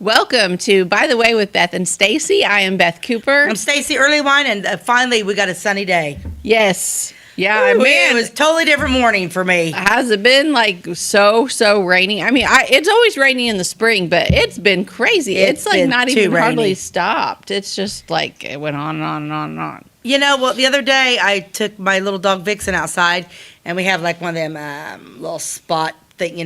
Welcome to By the Way with Beth and Stacey. I am Beth Cooper. I'm Stacey Earlywine, and finally we got a sunny day. Yes. Yeah, Ooh, it was a totally different morning for me. Has it been like so rainy? I mean, it's always rainy in the spring, but it's been crazy. It's like not even hardly stopped. It's just like it went on and on and on and on. You know, well, the other day I took my little dog Vixen outside, and we have like one of them little spot thing,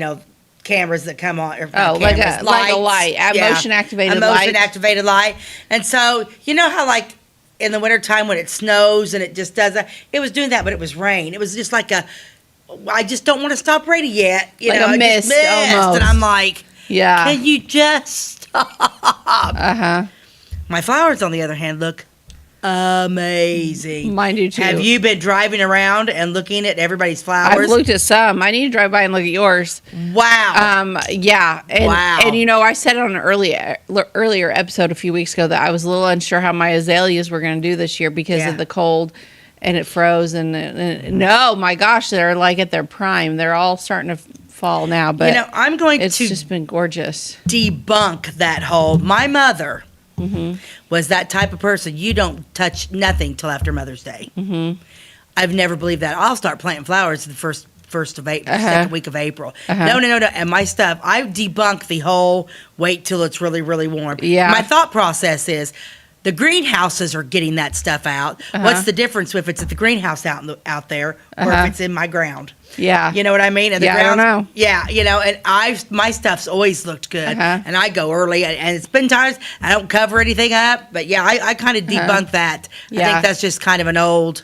cameras that come on. Or like a light, motion activated light. Motion activated light. And so, you know how like in the wintertime when it snows and it just does that, it was doing that, but it was rain. It was just like I just don't want to stop raining yet. Like a mist almost. And I'm like, yeah. Can you just stop? Uh-huh. My flowers, on the other hand, look amazing. Mine do too. Have you been driving around and looking at everybody's flowers? I've looked at some. I need to drive by and look at yours. Wow. Yeah. And, wow. And I said on an earlier episode a few weeks ago that I was a little unsure how my azaleas were going to do this year because of the cold, and it froze. And no, my gosh, they're like at their prime. They're all starting to fall now. But I'm going it's to just been gorgeous. Debunk that whole. My mother. Mm-hmm. Was that type of person. You don't touch nothing till after Mother's Day. Mm-hmm. I've never believed that. I'll start planting flowers the first of April, second week of April. Uh-huh. No. And my stuff, I debunk the whole wait till it's really, really warm. Yeah. My thought process is the greenhouses are getting that stuff out. Uh-huh. What's the difference if it's at the greenhouse out there or if it's in my ground? Yeah. You know what I mean? And I don't know. Yeah, and my stuff's always looked good. Uh-huh. And I go early, and it's been times I don't cover anything up. But yeah, I kind of debunk that. Yeah. I think that's just kind of an old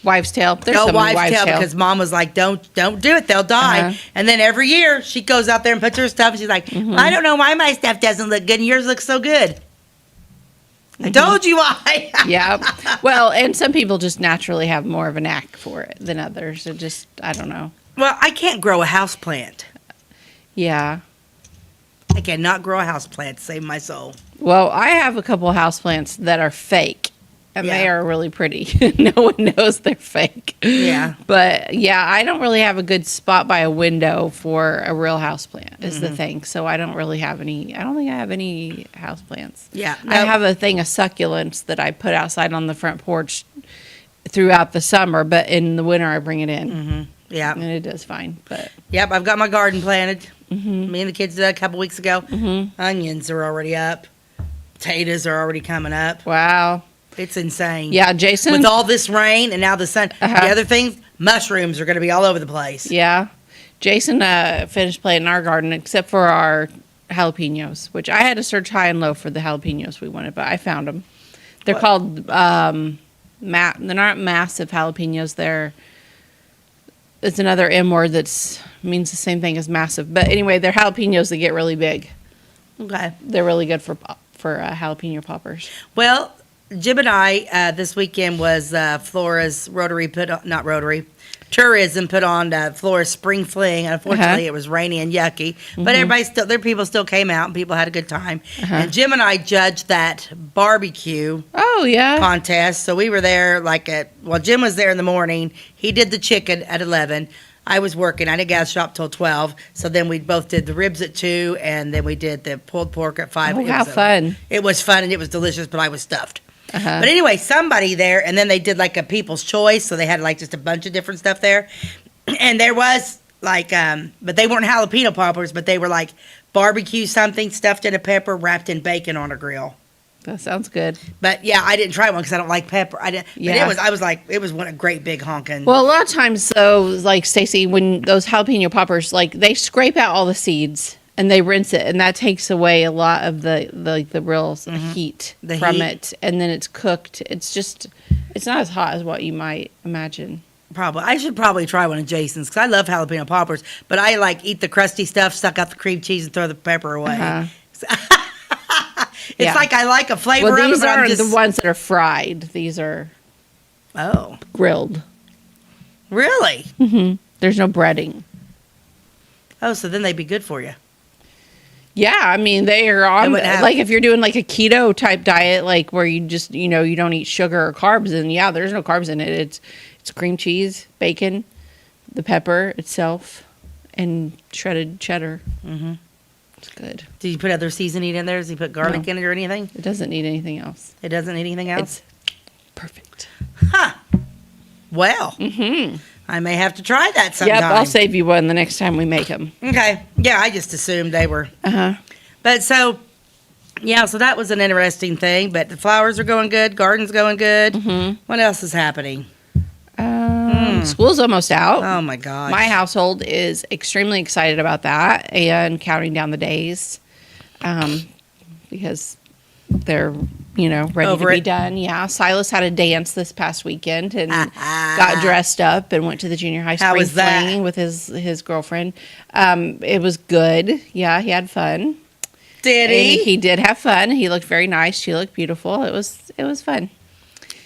Wives' tale. There's some wives' tale because Mom was like, don't do it, they'll die. Uh-huh. And then every year she goes out there and puts her stuff, and she's like, well, I don't know why my stuff doesn't look good and yours looks so good. I told you why. Yeah. Well, and some people just naturally have more of a knack for it than others. It just, I don't know. Well, I can't grow a house plant. Yeah. I cannot grow a house plant to save my soul. Well, I have a couple houseplants that are fake, and they are really pretty. No one knows they're fake. Yeah. But, yeah, I don't really have a good spot by a window for a real houseplant is the thing. So I don't really have any. I don't think I have any houseplants. Yeah. I have a thing of succulents that I put outside on the front porch throughout the summer, but in the winter I bring it in. Mm-hmm. Yeah. And it does fine. But Yep, I've got my garden planted. Mm-hmm. Me and the kids did that a couple weeks ago. Mm-hmm. Onions are already up. Potatoes are already coming up. Wow. It's insane. Yeah, Jason. With all this rain and now the sun. The other thing, mushrooms are going to be all over the place. Yeah. Jason finished planting our garden except for our jalapenos, which I had to search high and low for the jalapenos we wanted, but I found them. They're called, they're not massive jalapenos. It's another M word that means the same thing as massive. But anyway, they're jalapenos that get really big. Okay. They're really good for jalapeno poppers. Well, Jim and I, this weekend was Flora's tourism put on Flora's Spring Fling. Unfortunately, it was rainy and yucky, but people still came out and people had a good time. And Jim and I judged that barbecue contest. So we were there Jim was there in the morning. He did the chicken at 11. I was working. I didn't get out of the shop till 12. So then we both did the ribs at 2, and then we did the pulled pork at 5. Oh, how fun. It was fun, and it was delicious, but I was stuffed. But anyway, somebody there, and then they did like a people's choice, so they had like just a bunch of different stuff there. And there was like, but they weren't jalapeno poppers, but they were like barbecue something stuffed in a pepper, wrapped in bacon on a grill. That sounds good. But yeah, I didn't try one because I don't like pepper. I didn't. Yeah. But it was one a great big honking. Well, a lot of times though, like Stacey, when those jalapeno poppers, like they scrape out all the seeds and they rinse it, and that takes away a lot of the real heat from it, and then it's cooked. It's not as hot as what you might imagine. Probably. I should probably try one of Jason's because I love jalapeno poppers, but I like eat the crusty stuff, suck out the cream cheese, and throw the pepper away. It's like I like a flavor well, of it, these but aren't the ones that are fried. These are grilled. Really? Mm-hmm. There's no breading. Oh, so then they'd be good for you. Yeah, I mean, they are on, like, if you're doing, like, a keto type diet, like, where you just, you don't eat sugar or carbs, and, yeah, there's no carbs in it. It's cream cheese, bacon, the pepper itself, and shredded cheddar. Mm-hmm. It's good. Did you put other seasoning in there? Does he put garlic in it or anything? It doesn't need anything else. It doesn't need anything else? It's perfect. Huh. Well, I may have to try that sometime. Yep, I'll save you one the next time we make them. Okay. Yeah, I just assumed they were. Uh-huh. But so, yeah, so that was an interesting thing. But the flowers are going good. Garden's going good. What else is happening? School's almost out. Oh, my gosh. My household is extremely excited about that and counting down the days because they're, ready Over to be it. done. Yeah. Silas had a dance this past weekend and got dressed up and went to the junior high How spring was that? fling with his girlfriend. It was good. Yeah, he had fun. Did And he? he did have fun. He looked very nice. She looked beautiful. It was fun.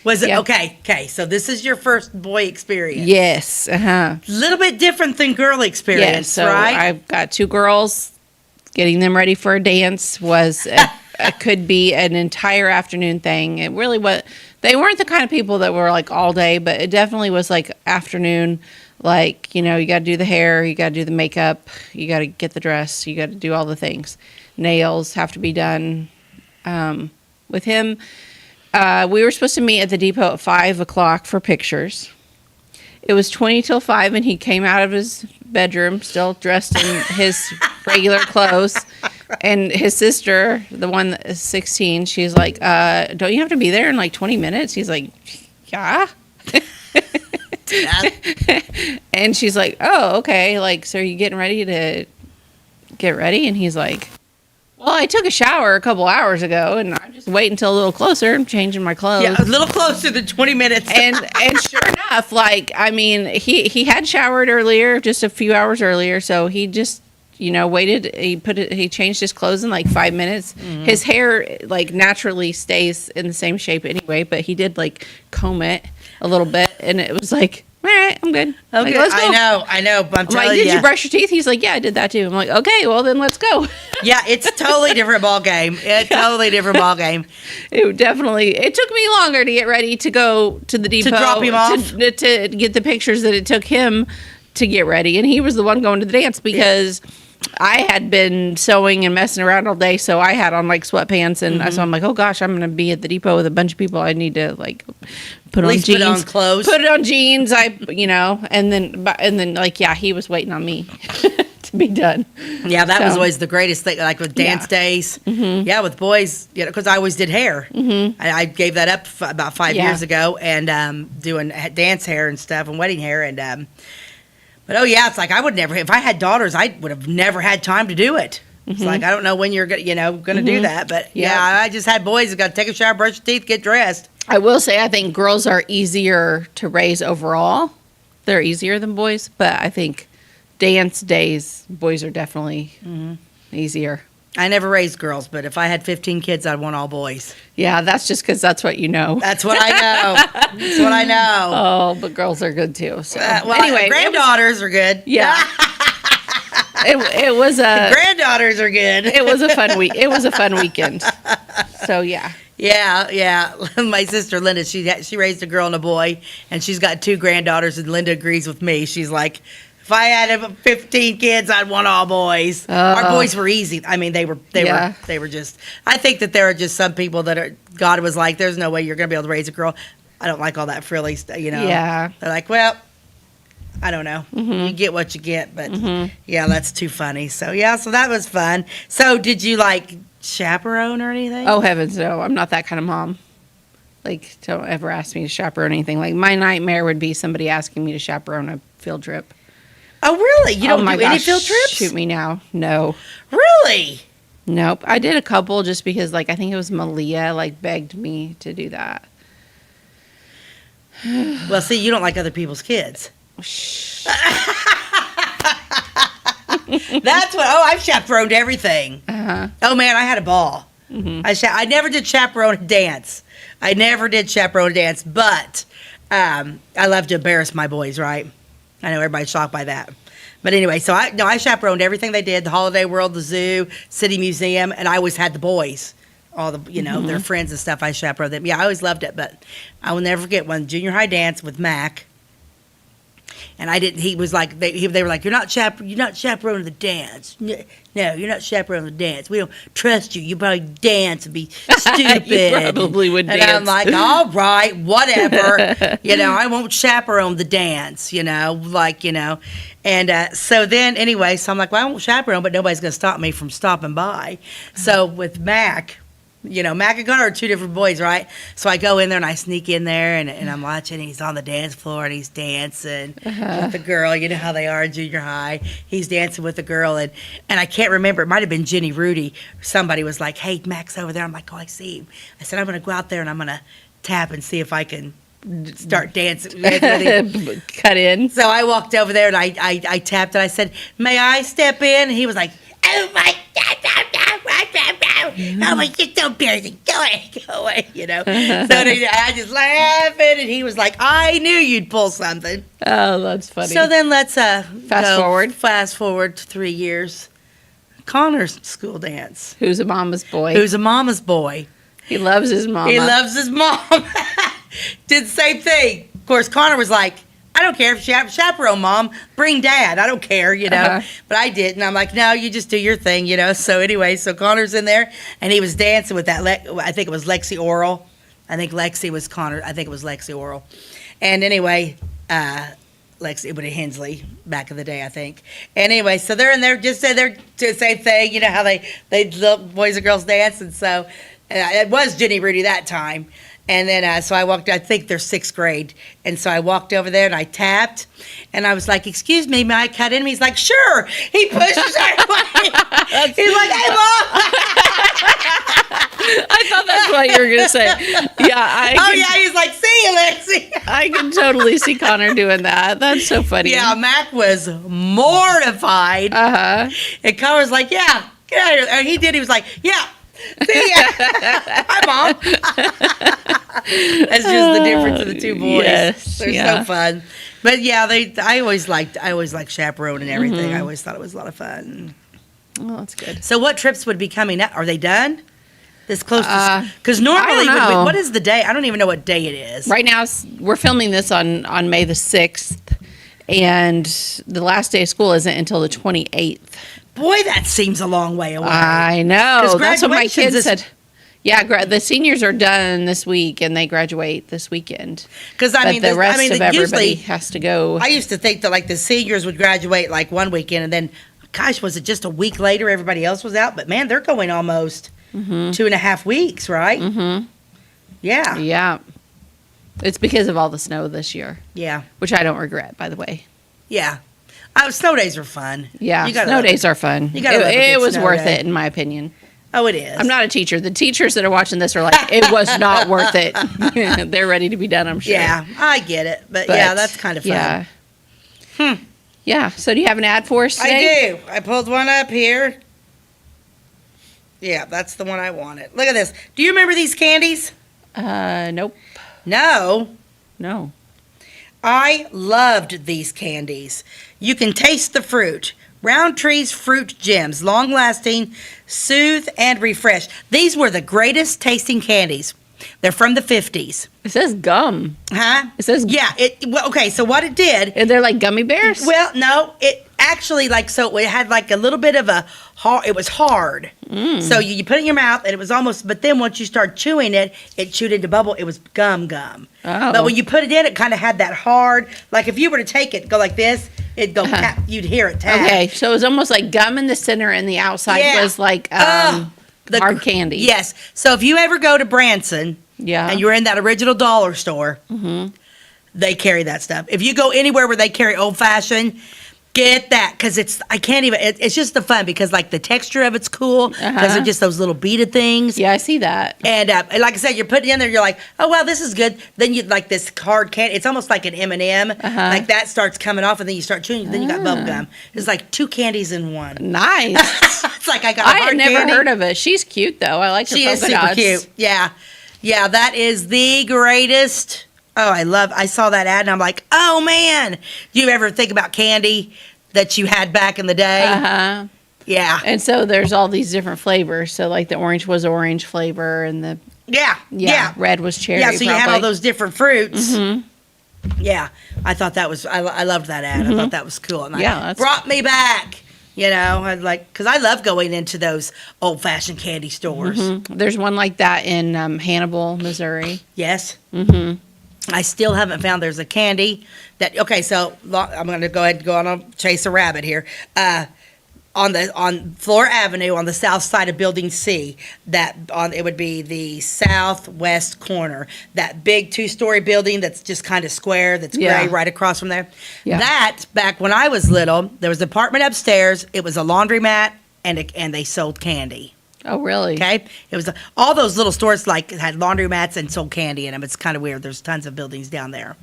Was it? Yeah. Okay. So this is your first boy experience. Yes. Uh-huh. A little bit different than girl experience, Yes. So right? I've got 2 girls. Getting them ready for a dance was could be an entire afternoon thing. It really was. They weren't the kind of people that were like all day, but it definitely was like afternoon. Like, you got to do the hair, you got to do the makeup, you got to get the dress, you got to do all the things. Nails have to be done. With him, we were supposed to meet at the depot at 5 o'clock for pictures. It was 20 till 5, and he came out of his bedroom still dressed in his regular clothes. And his sister, the one that is 16, she's like, don't you have to be there in like 20 minutes? He's like, yeah. And she's like, oh, okay. Like, so are you getting ready to get ready? And he's like, well, I took a shower a couple hours ago, and I'm just waiting until a little closer. I'm changing my clothes. Yeah, a little closer than 20 minutes. and sure enough, like, I mean, he had showered earlier, just a few hours earlier, so he just waited. He changed his clothes in like 5 minutes. His hair like naturally stays in the same shape anyway, but he did like comb it a little bit, and it was like, all right, I'm good. Okay, Like, let's go. I know, but I'm I'm telling like, you. did you brush your teeth? He's like, yeah, I did that too. I'm like, okay, well then let's go. Yeah, it's a totally different ball game. Totally different ball game. It took me longer to get ready to go to the depot drop him off? to get the pictures that it took him to get ready, and he was the one going to the dance because I had been sewing and messing around all day, so I had on like sweatpants, and so I'm like, oh gosh, I'm gonna be at the depot with a bunch of people. I need to like put At on least jeans, put on clothes. put it on jeans. And then like he was waiting on me to be done. Yeah, that was So- always the greatest thing, like with dance days. Yeah, with boys, because I always did hair. I gave that up about 5 Yeah. years ago, and doing dance hair and stuff and wedding hair, and but oh yeah, it's like I would never. If I had daughters, I would have never had time to do it. It's like I don't know when you're gonna, do that, but yeah, I just had boys that got to take a shower, brush your teeth, get dressed. I will say I think girls are easier to raise overall. They're easier than boys, but I think dance days, boys are definitely easier. I never raised girls, but if I had 15 kids, I'd want all boys. Yeah, that's just because that's what you know. That's what I know. That's what I know. Oh, but girls are good too. So Well, anyway, granddaughters are good. yeah, it was a Granddaughters are good. it was a fun week. It was a fun weekend. So yeah. Yeah. My sister Linda, she raised a girl and a boy, and she's got 2 granddaughters, and Linda agrees with me. She's like, if I had 15 kids, I'd want all boys. Our boys were easy. I mean, they were just. I think that there are just some people that are. God was like, there's no way you're going to be able to raise a girl. I don't like all that frilly stuff. Yeah. They're like, well, I don't know. You get what you get, but yeah, that's too funny. So yeah, so that was fun. So did you like chaperone or anything? Oh heavens, no! I'm not that kind of mom. Like, don't ever ask me to chaperone anything. Like, my nightmare would be somebody asking me to chaperone a field trip. Oh really? You don't do any field trips? Shoot me now. No. Really? Nope. I did a couple just because, like, I think it was Malia, like, begged me to do that. Well, see, you don't like other people's kids. Shh. That's what. Oh, I've chaperoned everything. Uh-huh. Oh man, I had a ball. I never did chaperone a dance. I never did chaperone a dance, but I love to embarrass my boys. Right? I know everybody's shocked by that. But anyway, so I chaperoned everything they did: the Holiday World, the zoo, City Museum, and I always had the boys, all the their friends and stuff. I chaperoned them. Yeah, I always loved it, but I will never forget one junior high dance with Mac. And I didn't. He was like, they were like, you're not chaperoning the dance. No, you're not chaperoning the dance. We don't trust you. You probably dance and be stupid. You probably would and dance. I'm like, all right, whatever. I won't chaperone the dance. And so then anyway, so I'm like, well, I won't chaperone, but nobody's gonna stop me from stopping by. So with Mac. Mac and Connor are two different boys, right? So I go in there and I sneak in there and I'm watching. And he's on the dance floor and he's dancing with the girl. You know how they are in junior high. He's dancing with the girl and I can't remember. It might have been Jenny Rudy. Somebody was like, "Hey, Mac's over there." I'm like, "Oh, I see him." I said, "I'm going to go out there and I'm going to tap and see if I can start dancing." Cut in. So I walked over there and I tapped and I said, "May I step in?" And he was like, "Oh my God. I'm like, you're so embarrassing. Go away, So I just laughing, and he was like, "I knew you'd pull something." Oh, that's funny. So then let's fast forward to 3 years. Connor's school dance. Who's a mama's boy? Who's a mama's boy? He loves his mama. He loves his mom. Did the same thing. Of course, Connor was like, "I don't care if chaperone mom, bring dad. I don't care, But I didn't. I'm like, "No, you just do your thing, So anyway, so Connor's in there, and he was dancing with that. I think it was Lexi Oral. I think Lexi was Connor. I think it was Lexi Oral. And anyway, Lexi would have Hensley back in the day, I think. Anyway, so they're in there, just say they're doing the same thing. How they little boys and girls dance, and so it was Jenny Rudy that time. And then, so I walked, I think they're 6th grade. And so I walked over there and I tapped. And I was like, "Excuse me, may I cut in?" He's like, "Sure." He pushes her away. He's like, "Hey, Mom." I thought that's what you were going to say. Yeah. He's like, "See you, Lexi." I can totally see Connor doing that. That's so funny. Yeah, Mac was mortified. And Connor's like, "Yeah, get out of here." And he did. He was like, "Yeah. See ya." Hi, Mom. That's just the difference of the two boys. Yes, They're so fun. But yeah, I always liked chaperone and everything. I always thought it was a lot of fun. Well, that's good. So what trips would be coming up? Are they done? This close to, because normally, what is the day? I don't even know what day it is. Right now, we're filming this on May the 6th, and the last day of school isn't until the 28th. Boy, that seems a long way away. I know. That's what my kids said. Yeah, the seniors are done this week, and they graduate this weekend. Because the rest of everybody has to go. I used to think that the seniors would graduate one weekend, and then, gosh, was it just a week later everybody else was out? But man, they're going almost 2.5 weeks, right? Mm-hmm. Yeah. Yeah. It's because of all the snow this year. Yeah. Which I don't regret, by the way. Yeah. Snow days are fun. Yeah, snow days are fun. It was worth it, in my opinion. Oh, it is. I'm not a teacher. The teachers that are watching this are like, it was not worth it. They're ready to be done, I'm sure. Yeah, I get it. But yeah, that's kind of fun. Yeah. Yeah, so do you have an ad for us today? I do. I pulled one up here. Yeah, that's the one I wanted. Look at this. Do you remember these candies? Nope. No. I loved these candies. You can taste the fruit. Roundtree's Fruit Gems, long-lasting, soothe, and refresh. These were the greatest tasting candies. They're from the 50s. It says gum. Huh? It says... Yeah. Okay, so what it did... And they're like gummy bears? Well, no. It actually, so it had a little bit of a... It was hard. So you put it in your mouth, and it was almost... But then once you start chewing it, it chewed into bubble. It was gum. Oh. But when you put it in, it kind of had that hard... Like if you were to take it, go like this... It'd go you'd hear it tap. Okay, so it was almost like gum in the center and the outside was like hard candy. Yes. So if you ever go to Branson and you're in that original dollar store, they carry that stuff. If you go anywhere where they carry old fashioned, get that because it's just the fun because the texture of it's cool because they're just those little beaded things. Yeah, I see that. And like I said, you're putting it in there, you're like, oh wow, this is good. Then you this hard candy. It's almost like an M&M. Like that starts coming off, and then you start chewing. Then you got bubble gum. It's like 2 candies in one. Nice. It's like I got. I had never heard of it. She's cute though. I like her polka dots. She is super cute. Yeah, that is the greatest. Oh, I saw that ad and I'm like, oh man. Do you ever think about candy that you had back in the day? Yeah. And so there's all these different flavors. So the orange was orange flavor and the red was cherry. Yeah, so you had all those different fruits. Yeah, I thought that was, I loved that ad. I thought that was cool. And Yeah, brought me back. You know, I'd like, because I love going into those old-fashioned candy stores. There's one like that in Hannibal, Missouri. Yes. I still haven't found, there's a candy that, okay, so I'm going to go ahead and go on a chase a rabbit here. On Flora Avenue on the south side of Building C, it would be the southwest corner, that big 2-story building that's just kind of square, that's gray right across from there. Yeah. That, back when I was little, there was an apartment upstairs, it was a laundromat, and they sold candy. Oh, really? Okay, it was all those little stores like had laundromats and sold candy in them. It's kind of weird. There's tons of buildings down there,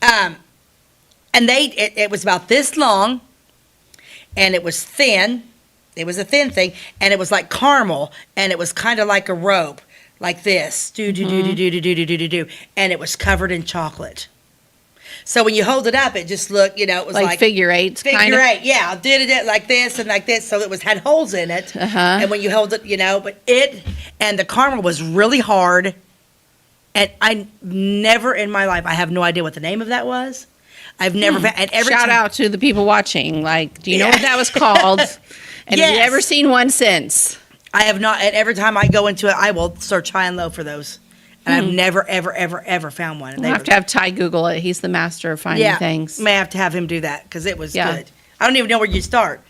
and it was about this long, and it was thin. It was a thin thing, and it was like caramel, and it was kind of like a rope, like this, and it was covered in chocolate. So when you hold it up, it just looked, it was like figure eights. Figure eight, yeah. Did it like this and like this, so it had holes in it. And when you hold it, and the caramel was really hard. And I never in my life, I have no idea what the name of that was. I've never found. And Shout out to the people watching. Like, do you know what that was called? And have you ever seen one since? I have not. And every time I go into it, I will search high and low for those. And I've never, ever, ever, ever found one. We'll have to have Ty Google it. He's the master of finding things. May have to have him do that because it was good. I don't even know where you start.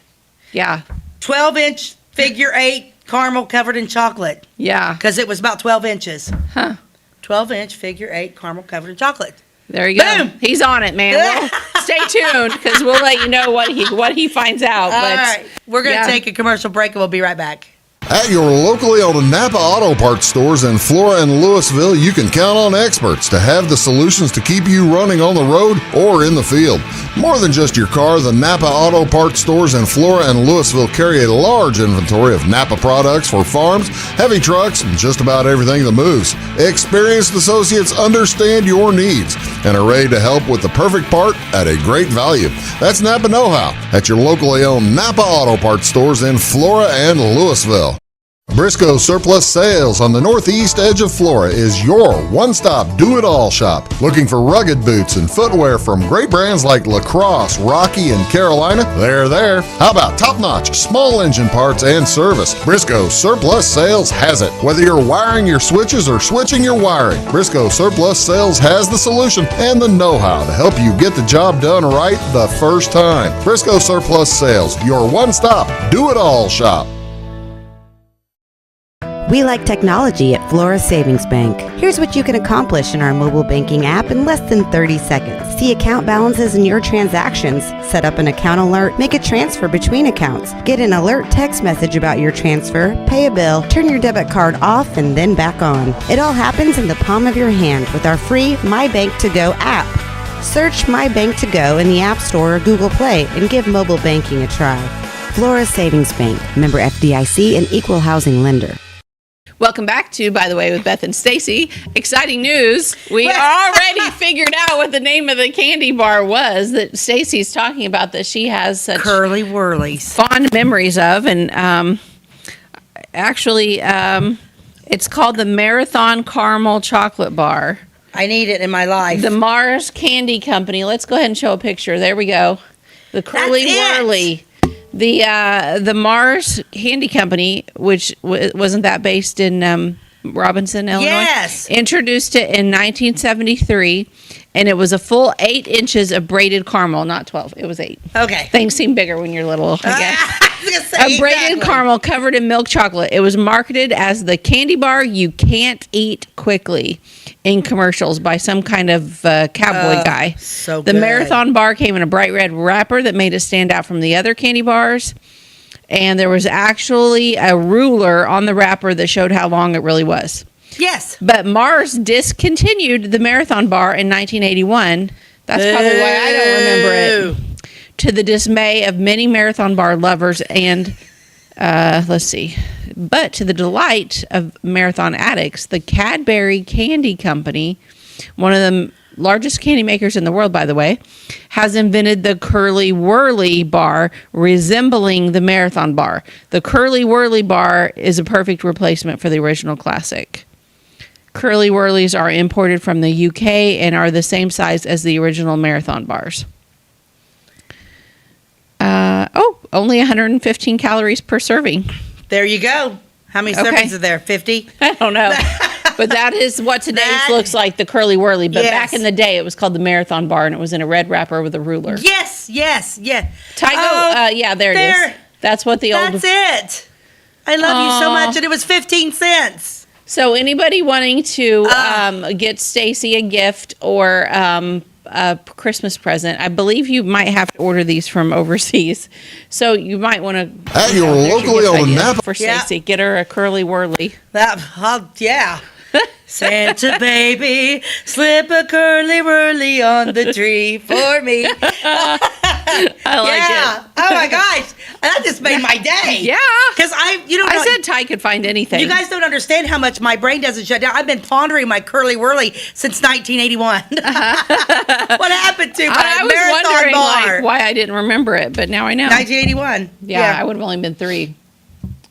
Yeah. 12-inch figure eight caramel covered in chocolate. Yeah. Because it was about 12 inches. Huh. 12-inch figure eight caramel covered in chocolate. There you go. Boom. He's on it, man. Well, stay tuned because we'll let you know what he finds out. All right. We're going to take a commercial break and we'll be right back. At your locally owned Napa Auto Parts stores in Flora and Louisville, you can count on experts to have the solutions to keep you running on the road or in the field. More than just your car, the Napa Auto Parts stores in Flora and Louisville carry a large inventory of Napa products for farms, heavy trucks, and just about everything that moves. Experienced associates understand your needs and are ready to help with the perfect part at a great value. That's Napa Know-How at your locally owned Napa Auto Parts stores in Flora and Louisville. Briscoe Surplus Sales on the northeast edge of Flora is your one-stop do-it-all shop. Looking for rugged boots and footwear from great brands like Lacrosse, Rocky, and Carolina? They're there. How about top-notch small engine parts and service? Briscoe Surplus Sales has it. Whether you're wiring your switches or switching your wiring, Briscoe Surplus Sales has the solution and the know-how to help you get the job done right the first time. Briscoe Surplus Sales, your one-stop do-it-all shop. We like technology at Flora Savings Bank. Here's what you can accomplish in our mobile banking app in less than 30 seconds. See account balances in your transactions, set up an account alert, make a transfer between accounts, get an alert text message about your transfer, pay a bill, turn your debit card off and then back on. It all happens in the palm of your hand with our free My Bank to Go app. Search My Bank to Go in the App Store or Google Play and give mobile banking a try. Flora Savings Bank, member FDIC, and equal housing lender. Welcome back to, by the way, with Beth and Stacey. Exciting news. We already figured out what the name of the candy bar was that Stacey's talking about that she has such Curly Whirlies fond memories of. And actually, it's called the Marathon Caramel Chocolate Bar. I need it in my life. The Mars Candy Company. Let's go ahead and show a picture. There we go. The Curly Whirly. The Mars Candy Company, which wasn't that based in Robinson, Illinois? Yes. Introduced it in 1973, and it was a full 8 inches of braided caramel, not 12. It was 8. Okay. Things seem bigger when you're little, I guess. I was gonna say, A braided caramel covered in milk chocolate. It was marketed as the candy bar you can't eat quickly in commercials by some kind of cowboy guy. So the good. Marathon bar came in a bright red wrapper that made it stand out from the other candy bars. And there was actually a ruler on the wrapper that showed how long it really was. Yes. But Mars discontinued the Marathon bar in 1981. That's probably why I don't remember it. To the dismay of many Marathon bar lovers and, but to the delight of Marathon addicts, the Cadbury Candy Company, one of the largest candy makers in the world, by the way, has invented the Curly Whirly bar resembling the Marathon bar. The Curly Whirly bar is a perfect replacement for the original classic. Curly Whirlies are imported from the UK and are the same size as the original Marathon bars. Only 115 calories per serving. There you go. How many servings are there? 50? I don't know. But that is what today's looks like, the Curly Whirly. But back in the day, it was called the Marathon bar, and it was in a red wrapper with a ruler. Yes. Tygo, there it is. That's what the old... That's it. I love you so much, and it was 15 cents. So anybody wanting to get Stacey a gift or a Christmas present, I believe you might have to order these from overseas. So you might want to... At your locally owned Napa... For Stacey, get her a Curly Whirly. Yeah. Santa baby, slip a curly whirly on the tree for me. I like it. Oh my gosh, that just made my day. Yeah, because I said Ty could find anything. You guys don't understand how much my brain doesn't shut down. I've been pondering my curly whirly since 1981. What happened to my I was marathon wondering bar? why I didn't remember it, but now I know. 1981. Yeah, I would have only been 3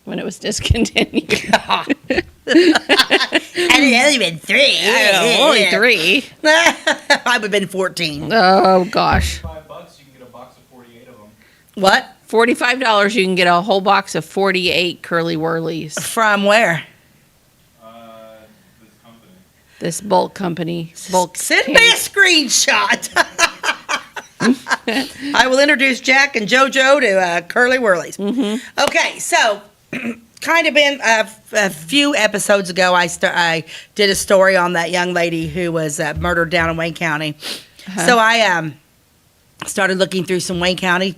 when it was discontinued. And it only been 3. Only 3. I would have been 14. Oh gosh. $5, you can get a box of 48 of them. What? $45, you can get a whole box of 48 Curly Whirlies. From where? This company. This bulk company. Send me a screenshot. I will introduce Jack and JoJo to Curly Whirlies. Mm-hmm. Okay, so kind of been a few episodes ago, I did a story on that young lady who was murdered down in Wayne County. Uh-huh. So I started looking through some Wayne County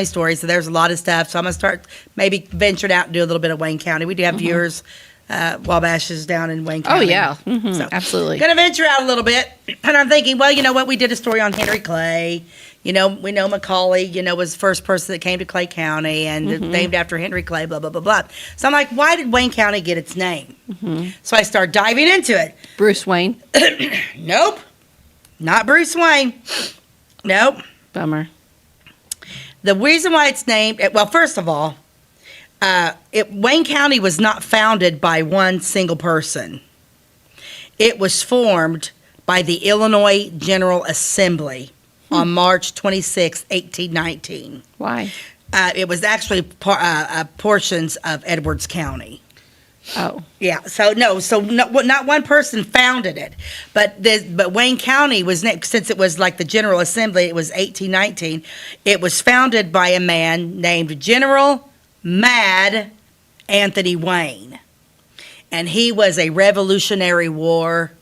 stories. So there's a lot of stuff. So I'm going to start maybe venturing out and do a little bit of Wayne County. We do have viewers. Wabash is down in Wayne County. Oh, yeah. Mm-hmm. So, absolutely. Going to venture out a little bit. And I'm thinking, well, you know what? We did a story on Henry Clay. You know, we know Macaulay, was the first person that came to Clay County and named after Henry Clay, blah, blah, blah, blah. So I'm like, why did Wayne County get its name? Mm-hmm. So I start diving into it. Bruce Wayne? Nope. Not Bruce Wayne. Nope. Bummer. The reason why it's named, well, first of all, Wayne County was not founded by one single person. It was formed by the Illinois General Assembly on March 26, 1819. Why? It was actually portions of Edwards County. Oh. Yeah, not one person founded it, but Wayne County was, since it was like the General Assembly, it was 1819, it was founded by a man named General Mad Anthony Wayne, and he was a Revolutionary War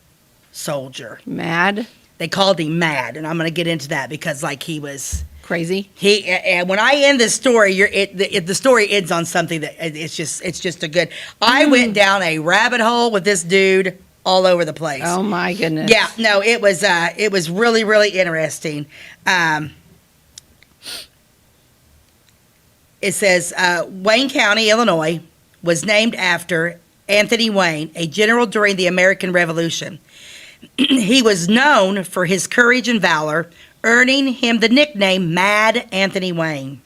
soldier. Mad? They called him Mad, and I'm going to get into that because, he was crazy. When I end this story, the story ends on something that it's just a good. I went down a rabbit hole with this dude all over the place. Oh my goodness. Yeah, no, it was really, really interesting. It says Wayne County, Illinois, was named after Anthony Wayne, a general during the American Revolution. He was known for his courage and valor, earning him the nickname Mad Anthony Wayne.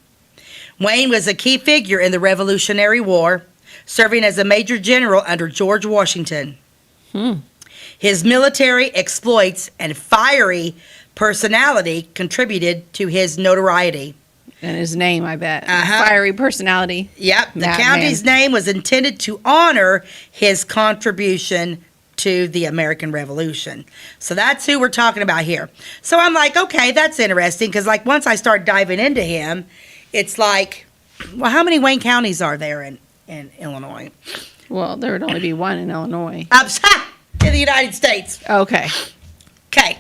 Wayne was a key figure in the Revolutionary War, serving as a major general under George Washington. His military exploits and fiery personality contributed to his notoriety. And his name, I bet. Fiery personality. Yep. The county's name was intended to honor his contribution to the American Revolution. So that's who we're talking about here. So I'm like, okay, that's interesting, because once I start diving into him, it's like, well, how many Wayne counties are there in Illinois? Well, there would only be one in Illinois. In the United States. Okay. Okay.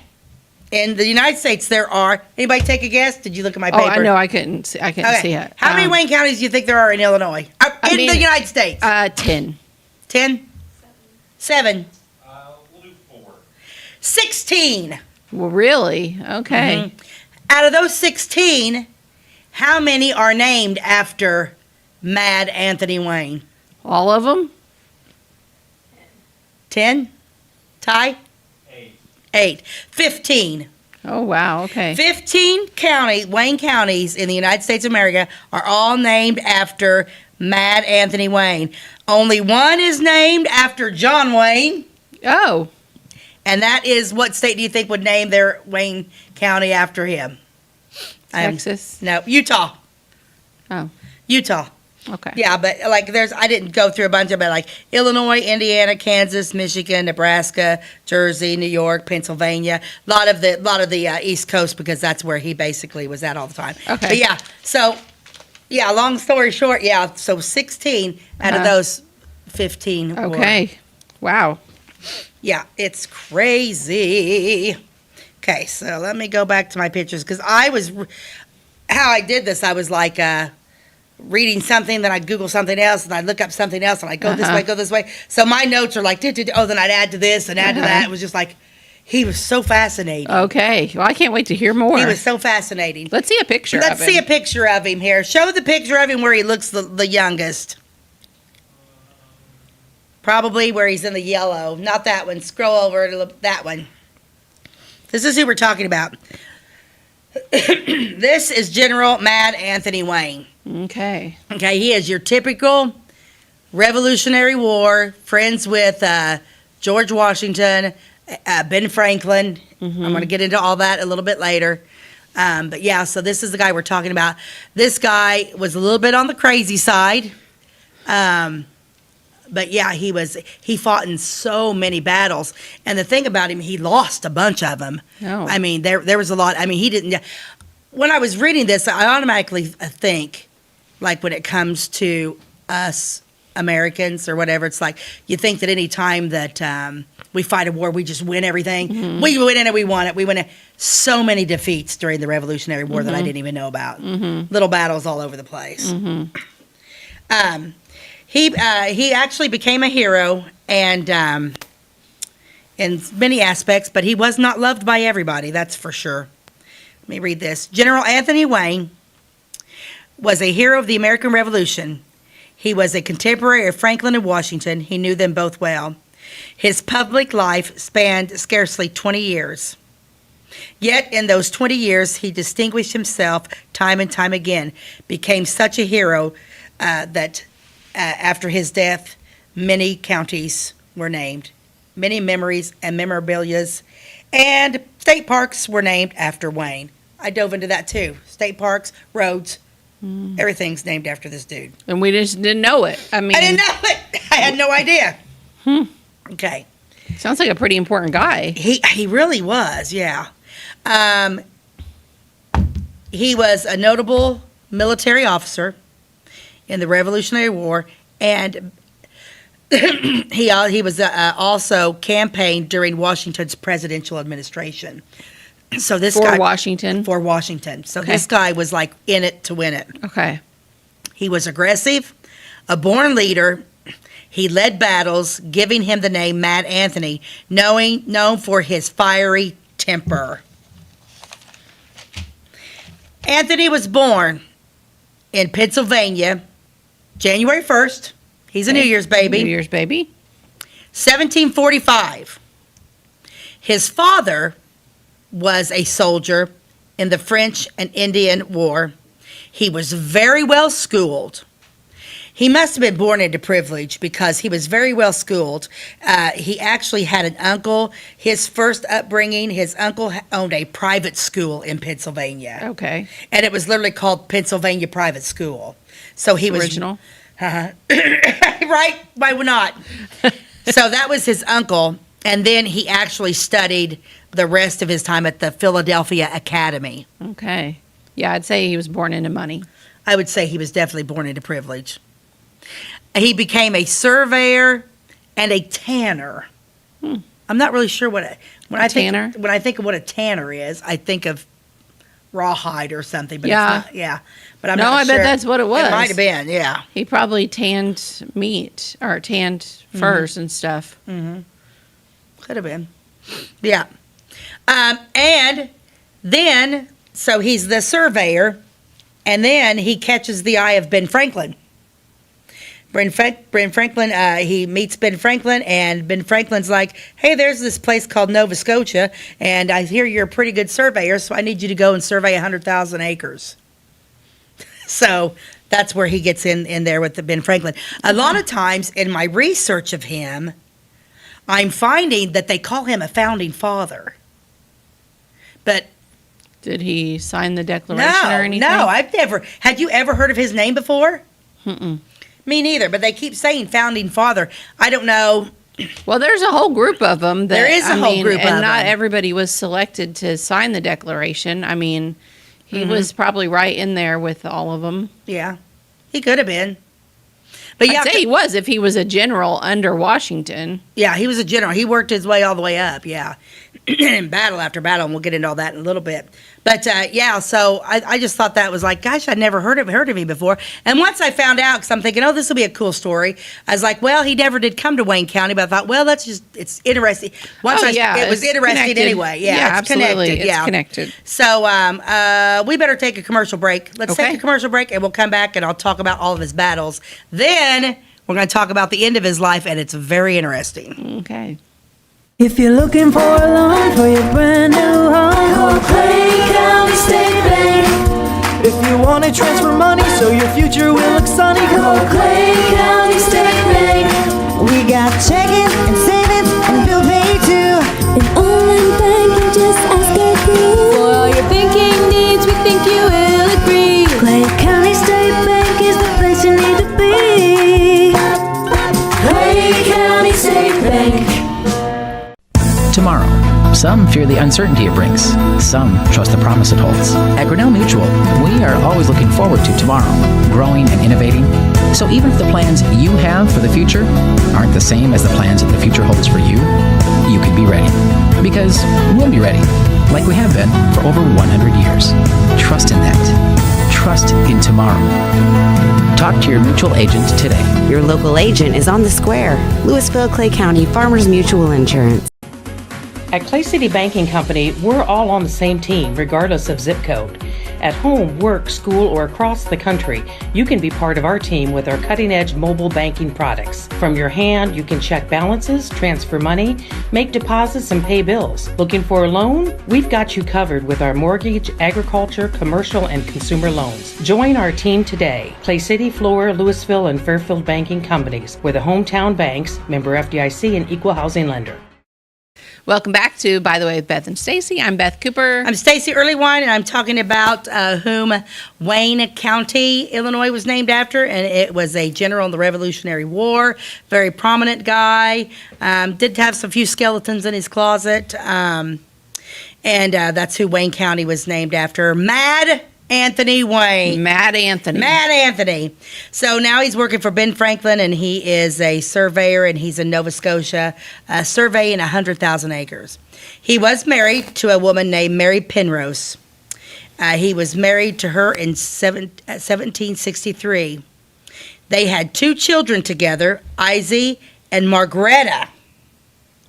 In the United States, there are, anybody take a guess? Did you look at my paper? Oh, I know, I couldn't see it. How many Wayne counties do you think there are in Illinois? The United States? 10. 10? 7? We'll do 4. 16. Well, really? Okay. Mm-hmm. Out of those 16, how many are named after Mad Anthony Wayne? All of them? 10? Ty? 8. 15. Oh, wow. Okay. 15 Wayne counties in the United States of America are all named after Mad Anthony Wayne. Only one is named after John Wayne. Oh. And that is, what state do you think would name their Wayne County after him? Texas. No, Utah. Oh. Utah. Okay. Yeah, but like I didn't go through a bunch of it, like Illinois, Indiana, Kansas, Michigan, Nebraska, Jersey, New York, Pennsylvania. A lot of the East Coast, because that's where he basically was at all the time. Okay. But yeah, so yeah, long story short, yeah, so 16 out of those 15 were. Okay. Wow. Yeah, it's crazy. Okay, so let me go back to my pictures, because how I did this, I was like reading something, then I'd Google something else, and I'd look up something else, and I'd go this way, go this way. So my notes are like, then I'd add to this and add to that. It was just like, he was so fascinating. Okay. Well, I can't wait to hear more. He was so fascinating. Let's see a picture of him. Let's see a picture of him here. Show the picture of him where he looks the youngest. Probably where he's in the yellow. Not that one. Scroll over to that one. This is who we're talking about. This is General Mad Anthony Wayne. Okay. Okay, he is your typical Revolutionary War, friends with George Washington, Ben Franklin. I'm going to get into all that a little bit later. But yeah, so this is the guy we're talking about. This guy was a little bit on the crazy side. But yeah, he fought in so many battles. And the thing about him, he lost a bunch of them. Oh. I mean, there was a lot. I mean, he didn't. When I was reading this, I automatically think, like when it comes to us Americans or whatever, it's like you think that any time that we fight a war, we just win everything. Mm-hmm. We win it and we won it. We win it. So many defeats during the Revolutionary War that I didn't even know about. Little battles all over the place. He actually became a hero, and in many aspects, but he was not loved by everybody, that's for sure. Let me read this. General Anthony Wayne was a hero of the American Revolution. He was a contemporary of Franklin and Washington. He knew them both well. His public life spanned scarcely 20 years. Yet in those 20 years, he distinguished himself time and time again, became such a hero that after his death, many counties were named. Many memories and memorabilias and state parks were named after Wayne. I dove into that too. State parks, roads, everything's named after this dude. And we just didn't know it. I mean, I didn't know it. I had no idea. Okay. Sounds like a pretty important guy. He really was, yeah. He was a notable military officer in the Revolutionary War, and he was also campaigned during Washington's presidential administration. So this guy Washington. for Washington. So Okay. this guy was like in it to win it. Okay. He was aggressive, a born leader. He led battles, giving him the name Mad Anthony, known for his fiery temper. Anthony was born in Pennsylvania, January 1st. He's a New Year's baby. New Year's baby. 1745. His father was a soldier in the French and Indian War. He was very well schooled. He must have been born into privilege because he was very well schooled. He actually had an uncle. His first upbringing, his uncle owned a private school in Pennsylvania. Okay. And it was literally called Pennsylvania Private School. So he was Original. Right? Why not? So that was his uncle. And then he actually studied the rest of his time at the Philadelphia Academy. Okay. Yeah, I'd say he was born into money. I would say he was definitely born into privilege. He became a surveyor and a tanner. I'm not really sure when I think of what a tanner is, I think of rawhide or something. But Yeah. it's not, yeah. But I'm No, not I bet sure. that's what it was. It might have been, yeah. He probably tanned meat or tanned furs and stuff. Could have been. Yeah. And then, so he's the surveyor, and then he catches the eye of Ben Franklin. Ben Franklin, he meets Ben Franklin, and Ben Franklin's like, hey, there's this place called Nova Scotia, and I hear you're a pretty good surveyor, so I need you to go and survey 100,000 acres. So that's where he gets in there with the Ben Franklin. A lot of times in my research of him, I'm finding that they call him a founding father. But Did he sign the Declaration or anything? no, had you ever heard of his name before? Mm-mm. Me neither, but they keep saying founding father. I don't know. Well, there's a whole group of them. There is a whole group of and not them. everybody was selected to sign the Declaration. I mean, he was probably right in there with all of them. Yeah, he could have been. But I'd say he was if he was a general under Washington. Yeah, he was a general. He worked his way all the way up, yeah. In battle after battle, and we'll get into all that in a little bit. But, yeah, so I just thought that was like, gosh, I'd never heard of him before. And once I found out, because I'm thinking, oh, this will be a cool story, I was like, well, he never did come to Wayne County, but I thought, well, it's interesting. It was interesting connected. anyway. Yeah, it's absolutely. connected. It's connected. So we better take a commercial break. Let's take a commercial break, and we'll come back, and I'll talk about all of his battles. Then we're going to talk about the end of his life, and it's very interesting. Okay. If you're looking for a loan for your brand new home, call Clay County State Bank. If you want to transfer money so your future will look sunny, call Clay County State Bank. We got checking and savings and bill pay too. An online bank, just ask our crew. For all your banking needs, we think you will agree. Clay County State Bank is the place you need to be. Clay County State Bank. Tomorrow. Some fear the uncertainty it brings. Some trust the promise it holds. At Grinnell Mutual, we are always looking forward to tomorrow, growing and innovating. So even if the plans you have for the future aren't the same as the plans that the future holds for you, you can be ready. Because we'll be ready, like we have been for over 100 years. Trust in that. Trust in tomorrow. Talk to your mutual agent today. Your local agent is on the square. Louisville, Clay County, Farmers Mutual Insurance. At Clay City Banking Company, we're all on the same team, regardless of zip code. At home, work, school, or across the country, you can be part of our team with our cutting-edge mobile banking products. From your hand, you can check balances, transfer money, make deposits, and pay bills. Looking for a loan? We've got you covered with our mortgage, agriculture, commercial, and consumer loans. Join our team today. Clay City, Flora, Louisville, and Fairfield Banking Companies. We're the hometown banks, member FDIC, and equal housing lender. Welcome back to, by the way, Beth and Stacey. I'm Beth Cooper. I'm Stacey Earlywine, and I'm talking about whom Wayne County, Illinois was named after, and it was a general in the Revolutionary War, very prominent guy, did have some few skeletons in his closet, and that's who Wayne County was named after. Mad Anthony Wayne. Mad Anthony. Mad Anthony. So now he's working for Ben Franklin, and he is a surveyor, and he's in Nova Scotia, surveying 100,000 acres. He was married to a woman named Mary Penrose. He was married to her in 1763. They had 2 children together, Izzy and Margaretta.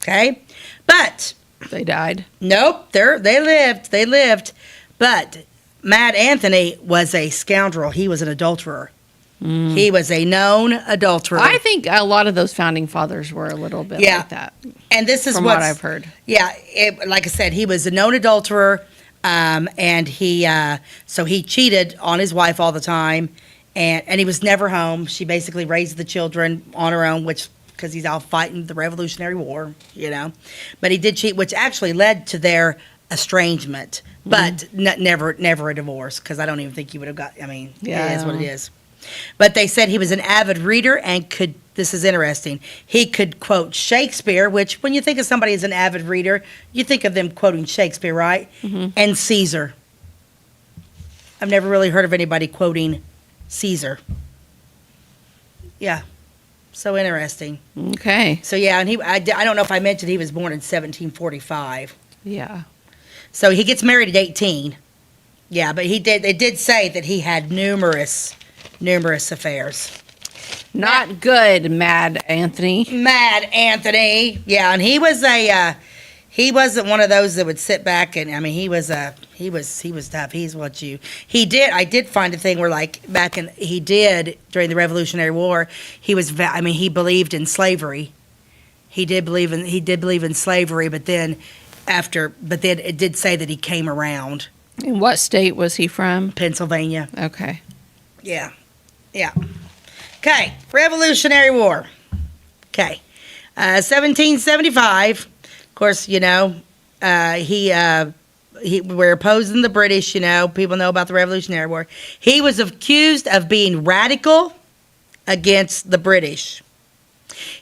Okay? But They died. nope, they lived. But Mad Anthony was a scoundrel. He was an adulterer. He was a known adulterer. I think a lot of those founding fathers were a little bit like that. And this is from what I've heard. Yeah, like I said, he was a known adulterer, and he cheated on his wife all the time, and he was never home. She basically raised the children on her own, because he's out fighting the Revolutionary War, But he did cheat, which actually led to their estrangement, but never a divorce, because I don't even think he would have got. I mean, it is what it is. But they said he was an avid reader and could. This is interesting. He could quote Shakespeare, which when you think of somebody as an avid reader, you think of them quoting Shakespeare, right? And Caesar. I've never really heard of anybody quoting Caesar. Yeah. So interesting. Okay. So yeah, and I don't know if I mentioned he was born in 1745. Yeah. So he gets married at 18. Yeah, but they did say that he had numerous affairs. Not good, Mad Anthony. Mad Anthony. Yeah, and he wasn't one of those that would sit back and, I mean, he was tough. I did find a thing where during the Revolutionary War, he believed in slavery. He did believe in slavery, but then it did say that he came around. In what state was he from? Pennsylvania. Okay. Yeah. Okay, Revolutionary War. Okay. 1775. Of course, we're opposing the British. People know about the Revolutionary War. He was accused of being radical against the British.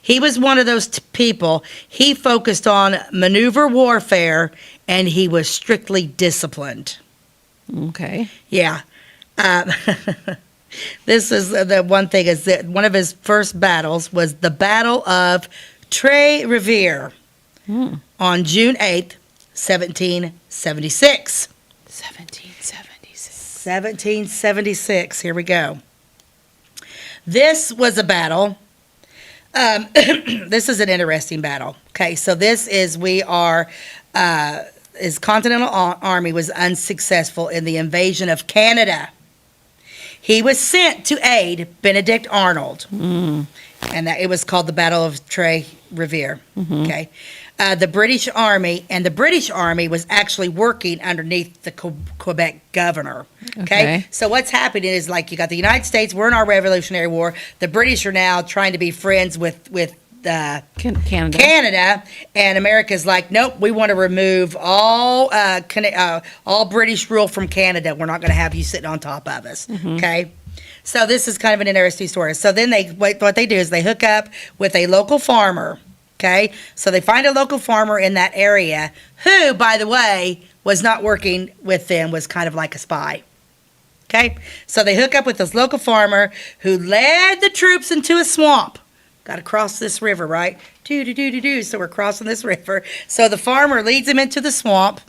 He was one of those people. He focused on maneuver warfare, and he was strictly disciplined. Okay. Yeah. This is the one thing is that one of his first battles was the Battle of Tres Rivières on June 8th, 1776. 1776. Here we go. This was a battle. This is an interesting battle. Okay, so this is his Continental Army was unsuccessful in the invasion of Canada. He was sent to aid Benedict Arnold, and that it was called the Battle of Tres Rivières. Okay, the British Army was actually working underneath the Quebec governor. Okay, so what's happening is like you got the United States. We're in our Revolutionary War. The British are now trying to be friends with Canada, and America's like, nope, we want to remove all British rule from Canada. We're not going to have you sitting on top of us. Okay, so this is kind of an interesting story. So then what they do is they hook up with a local farmer. Okay, so they find a local farmer in that area who, by the way, was not working with them, was kind of like a spy. Okay, so they hook up with this local farmer who led the troops into a swamp. Got to cross this river, right? So we're crossing this river. So the farmer leads them into the swamp.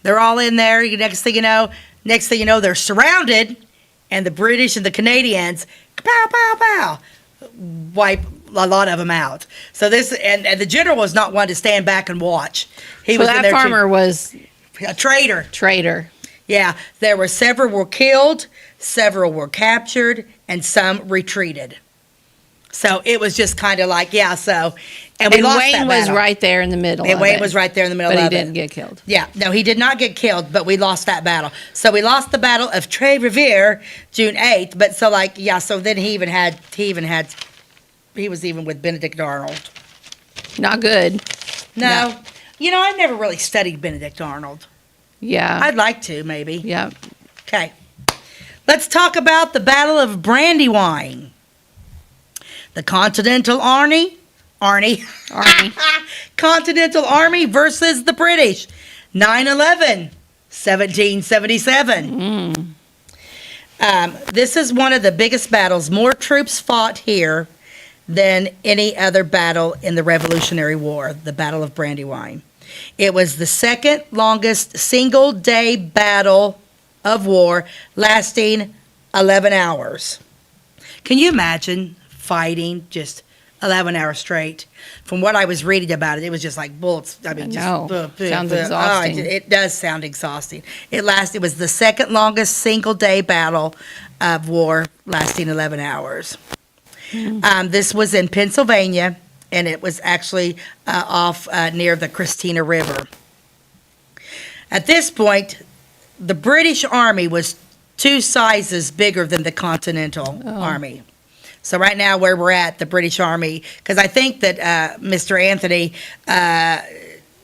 They're all in there. Next thing you know, they're surrounded, and the British and the Canadians, pow, pow, pow, wipe a lot of them out. So this, and the general was not one to stand back and watch. He was in there. That farmer was a traitor. Yeah, several were killed, several were captured, and some retreated. So it was just kind of like, and we lost Wayne that battle. was right there in the middle. And Wayne was right there in the middle of it. But he didn't get killed. Yeah, no, he did not get killed, but we lost that battle. So we lost the Battle of Tres Rivières, June 8th. But so then he was even with Benedict Arnold. Not good. No. I never really studied Benedict Arnold. Yeah. I'd like to, maybe. Yeah. Okay. Let's talk about the Battle of Brandywine. The Continental Army. Continental Army versus the British. 9/11, 1777. This is one of the biggest battles. More troops fought here than any other battle in the Revolutionary War, the Battle of Brandywine. It was the second longest single-day battle of war, lasting 11 hours. Can you imagine fighting just 11 hours straight? From what I was reading about it was just like bullets. I mean, sounds exhausting. It does sound exhausting. It was the second longest single-day battle of war, lasting 11 hours. This was in Pennsylvania, and it was actually off near the Christina River. At this point, the British Army was 2 sizes bigger than the Continental Army. So right now where we're at, the British Army, because I think that Mr. Anthony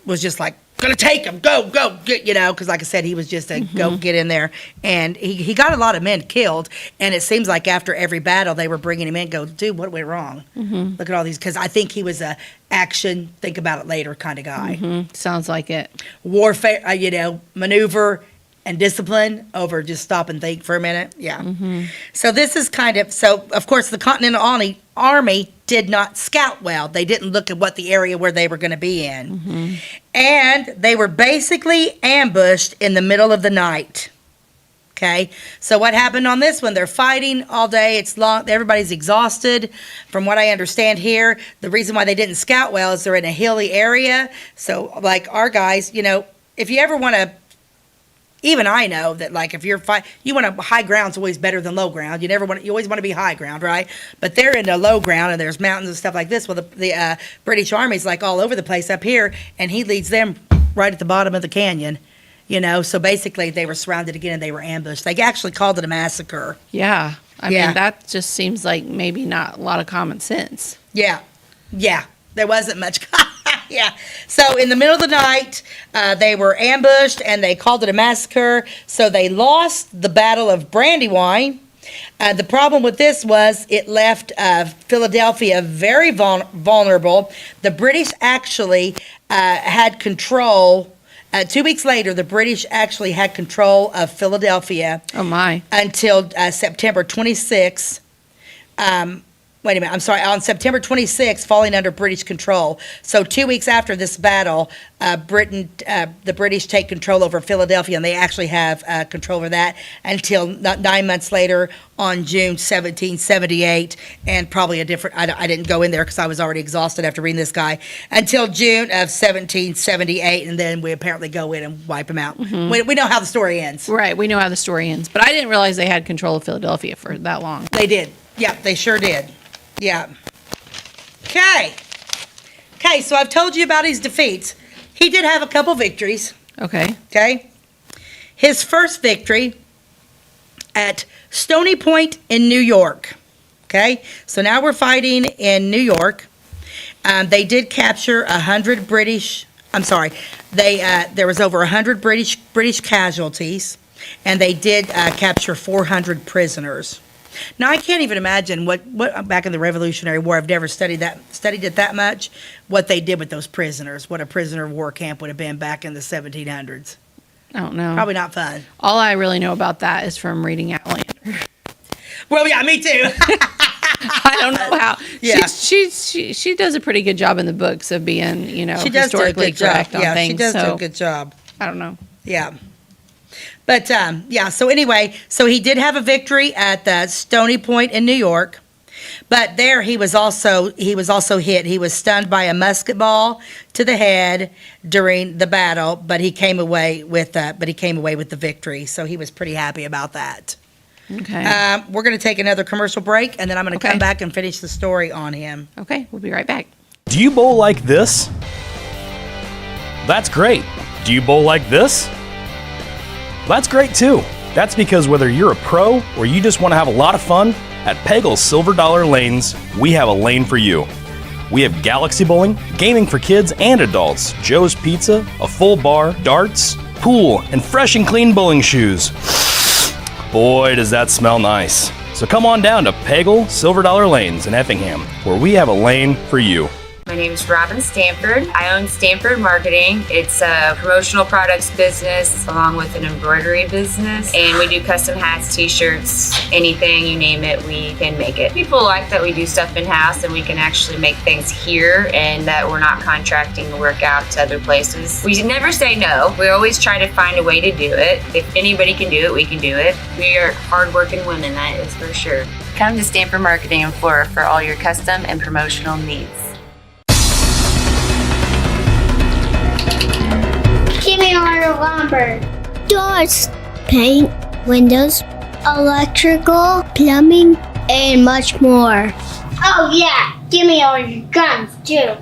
was just like, gonna take him, go, because like I said, he was just a go get in there. And he got a lot of men killed, and it seems like after every battle, they were bringing him in, go, dude, what went wrong? Look at all these, because I think he was a action, think about it later kind of guy. Sounds like it. Warfare, maneuver and discipline over just stop and think for a minute. Yeah. So this is of course, the Continental Army did not scout well. They didn't look at what the area where they were going to be in. And they were basically ambushed in the middle of the night. Okay. So what happened on this one? They're fighting all day. It's long. Everybody's exhausted. From what I understand here, the reason why they didn't scout well is they're in a hilly area. So like our guys, if you ever want to, even I know that, like, if you want high ground's always better than low ground. You always want to be high ground, right? But they're in the low ground, and there's mountains and stuff like this. Well, the British Army's like all over the place up here, and he leads them right at the bottom of the canyon. So basically they were surrounded again and they were ambushed. They actually called it a massacre. Yeah. I mean, that just seems like maybe not a lot of common sense. Yeah. There wasn't much. Yeah. So in the middle of the night, they were ambushed and they called it a massacre. So they lost the Battle of Brandywine. The problem with this was it left Philadelphia very vulnerable. The British actually had control. 2 weeks later, the British actually had control of Philadelphia. Oh, my. Until September 26th. Wait a minute, I'm sorry, on September 26th, falling under British control. So 2 weeks after this battle, the British take control over Philadelphia, and they actually have control over that until 9 months later on June 1778, and probably I didn't go in there because I was already exhausted after reading this guy, until June of 1778, and then we apparently go in and wipe them out. We know how the story ends. Right, we know how the story ends. But I didn't realize they had control of Philadelphia for that long. They did. Yeah, they sure did. Yeah. Okay, so I've told you about his defeats. He did have a couple victories. Okay. His first victory at Stony Point in New York. Okay, so now we're fighting in New York. They did capture 100 British. I'm sorry. There was over 100 British casualties, and they did capture 400 prisoners. Now, I can't even imagine what back in the Revolutionary War, I've never studied it that much, what they did with those prisoners, what a prisoner of war camp would have been back in the 1700s. I don't know. Probably not fun. All I really know about that is from reading Outlander. Well, yeah, me too. I don't know how. Yeah. She does a pretty good job in the books of being, historically correct on things. She does do a good job. I don't know. Yeah. But, so anyway, so he did have a victory at the Stony Point in New York, but there he was also hit. He was stunned by a musket ball to the head during the battle, but he came away with the victory. So he was pretty happy about that. Okay. We're going to take another commercial break, and then I'm going to come back and finish the story on him. Okay, we'll be right back. Do you bowl like this? That's great. Do you bowl like this? That's great too. That's because whether you're a pro or you just want to have a lot of fun, at Pegel's Silver Dollar Lanes, we have a lane for you. We have galaxy bowling, gaming for kids and adults, Joe's Pizza, a full bar, darts, pool, and fresh and clean bowling shoes. Boy, does that smell nice. So come on down to Pegel Silver Dollar Lanes in Effingham, where we have a lane for you. My name is Robin Stanford. I own Stanford Marketing. It's a promotional products business along with an embroidery business. And we do custom hats, t-shirts, anything, you name it, we can make it. People like that we do stuff in-house and we can actually make things here and that we're not contracting the work out to other places. We never say no. We always try to find a way to do it. If anybody can do it, we can do it. We are hardworking women, that is for sure. Come to Stanford Marketing in Flora for all your custom and promotional needs. Give me our lumber. Doors, paint, windows, electrical, plumbing, and much more. Oh yeah, give me all your guns too.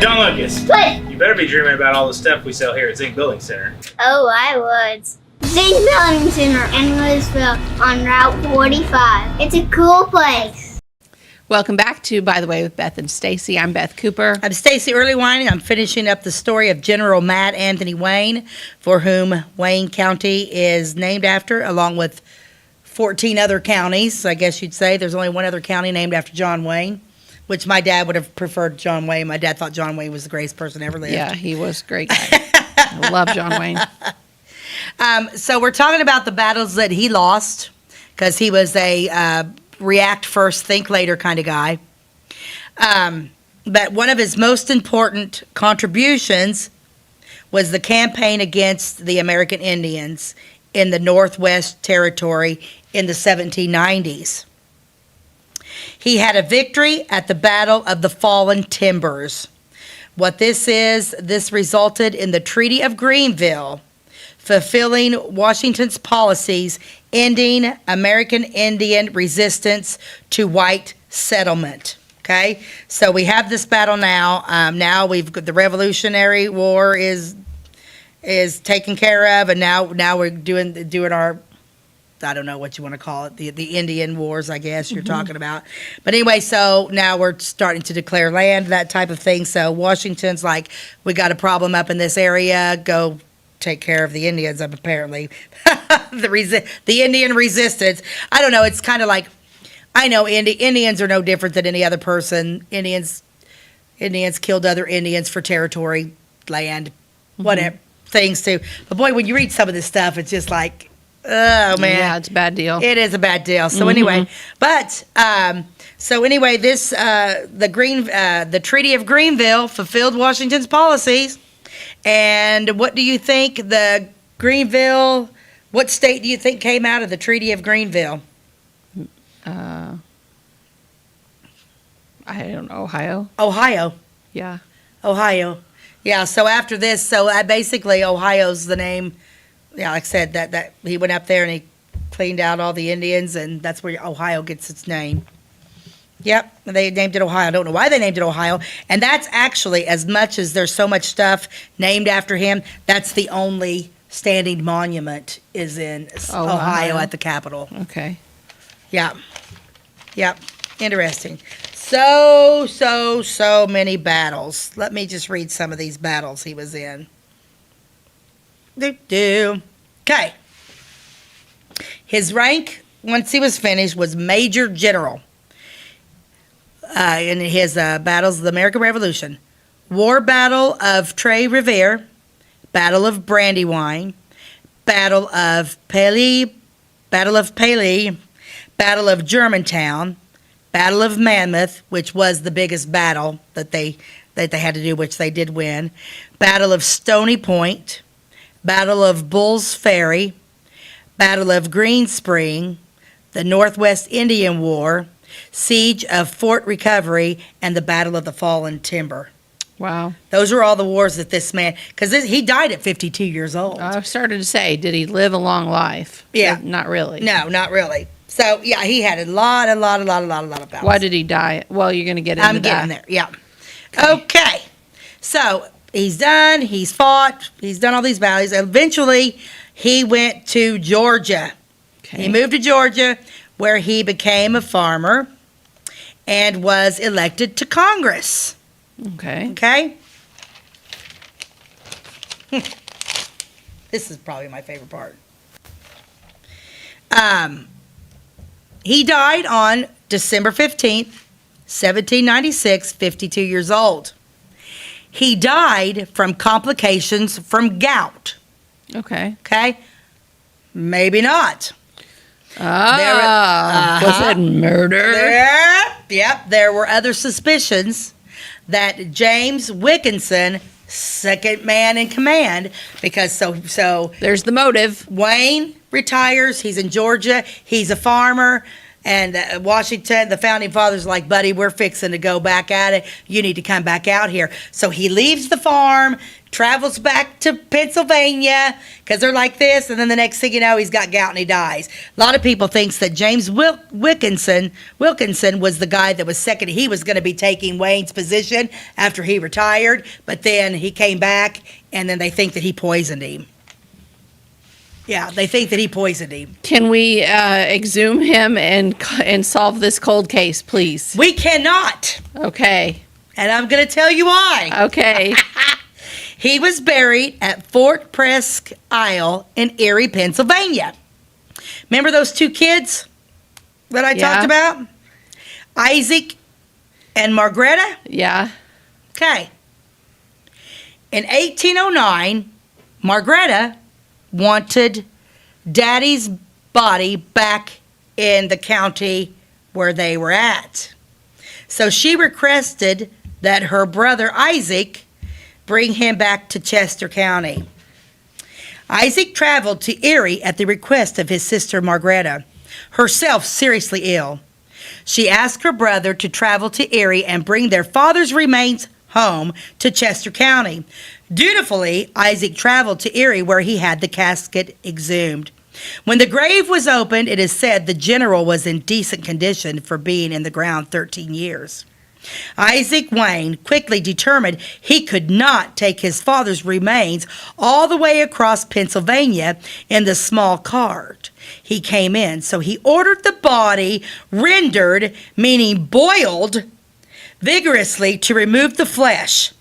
John Lucas. What? You better be dreaming about all the stuff we sell here at Zink Building Center. Oh, I would. Zink Building Center in Louisville on Route 45. It's a cool place. Welcome back to By the Way with Beth and Stacey. I'm Beth Cooper. I'm Stacey Earlywine. I'm finishing up the story of General Matt Anthony Wayne, for whom Wayne County is named after, along with 14 other counties. I guess you'd say there's only one other county named after John Wayne, which my dad would have preferred John Wayne. My dad thought John Wayne was the greatest person ever lived. Yeah, he was a great guy. I love John Wayne. So we're talking about the battles that he lost, because he was a react first, think later kind of guy. But one of his most important contributions was the campaign against the American Indians in the Northwest Territory in the 1790s. He had a victory at the Battle of the Fallen Timbers. What this is, this resulted in the Treaty of Greenville, fulfilling Washington's policies, ending American Indian resistance to white settlement. Okay, so we have this battle now. Now we've got the Revolutionary War is taken care of, and now we're doing our I don't know what you want to call it, the Indian Wars, I guess you're talking about. But anyway, so now we're starting to declare land, that type of thing. So Washington's like, we got a problem up in this area, go take care of the Indians, apparently. The Indian resistance. I don't know, it's kind of like, I know Indians are no different than any other person. Indians killed other Indians for territory, land, whatever, things too. But boy, when you read some of this stuff, it's just like, oh man. Yeah, it's a bad deal. It is a bad deal. So anyway, this, the Treaty of Greenville fulfilled Washington's policies. And what do you think what state do you think came out of the Treaty of Greenville? I don't know, Ohio? Ohio. Yeah. Ohio. Yeah, so after this, basically Ohio's the name. Yeah, like I said, that he went up there and he cleaned out all the Indians, and that's where Ohio gets its name. Yep, they named it Ohio. I don't know why they named it Ohio. And that's actually, as much as there's so much stuff named after him, that's the only standing monument is in Ohio at the Capitol. Okay. Yeah. Yep. Interesting. So many battles. Let me just read some of these battles he was in. Okay. His rank, once he was finished, was Major General. In his battles of the American Revolution. War Battle of Tres Rivières, Battle of Brandywine, Battle of Pailly, Battle of Germantown, Battle of Monmouth, which was the biggest battle that they had to do, which they did win, Battle of Stony Point, Battle of Bull's Ferry, Battle of Green Spring, the Northwest Indian War, Siege of Fort Recovery, and the Battle of the Fallen Timber. Wow. Those are all the wars that this man, because he died at 52 years old. I started to say, did he live a long life? Yeah. Not really. No, not really. So, yeah, he had a lot of battles. Why did he die? Well, you're going to get into that. I'm getting there, yeah. Okay. So, he's done, he's fought, he's done all these battles. Eventually, he went to Georgia. Okay. He moved to Georgia, where he became a farmer and was elected to Congress. Okay. Okay? This is probably my favorite part. He died on December 15th, 1796, 52 years old. He died from complications from gout. Okay. Okay? Maybe not. Was it murder? There were other suspicions that James Wilkinson, second man in command, because so there's the motive. Wayne retires. He's in Georgia. He's a farmer. And Washington, the founding fathers, like, buddy, we're fixing to go back at it. You need to come back out here. So he leaves the farm, travels back to Pennsylvania, because they're like this, and then the next thing you know, he's got gout and he dies. A lot of people thinks that James Wilkinson was the guy that was second. He was going to be taking Wayne's position after he retired, but then he came back, and then they think that he poisoned him. Yeah, they think that he poisoned him. Can we exhume him and solve this cold case, please? We cannot. Okay. And I'm going to tell you why. Okay. He was buried at Fort Presque Isle in Erie, Pennsylvania. Remember those two kids that I talked about? Isaac and Margaretta? Yeah. Okay. In 1809, Margaretta wanted Daddy's body back in the county where they were at. So she requested that her brother Isaac bring him back to Chester County. Isaac traveled to Erie at the request of his sister Margaretta, herself seriously ill. She asked her brother to travel to Erie and bring their father's remains home to Chester County. Dutifully, Isaac traveled to Erie, where he had the casket exhumed. When the grave was opened, it is said the general was in decent condition for being in the ground 13 years. Isaac Wayne quickly determined he could not take his father's remains all the way across Pennsylvania in the small cart he came in, so he ordered the body rendered, meaning boiled, vigorously to remove the flesh.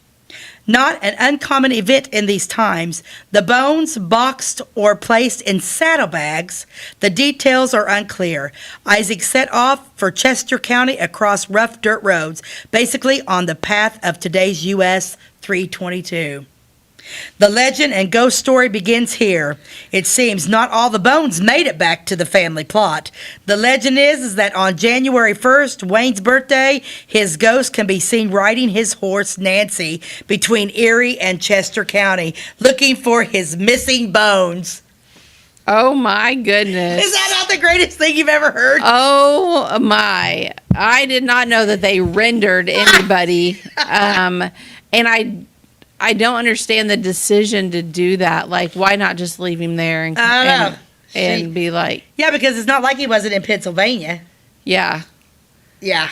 Not an uncommon event in these times. The bones boxed or placed in saddlebags. The details are unclear. Isaac set off for Chester County across rough dirt roads, basically on the path of today's US 322. The legend and ghost story begins here. It seems not all the bones made it back to the family plot. The legend is that on January 1st, Wayne's birthday, his ghost can be seen riding his horse, Nancy, between Erie and Chester County, looking for his missing bones. Oh, my goodness. Is that not the greatest thing you've ever heard? Oh, my. I did not know that they rendered anybody. And I don't understand the decision to do that. Like, why not just leave him there and be like... Yeah, because it's not like he wasn't in Pennsylvania. Yeah. Yeah.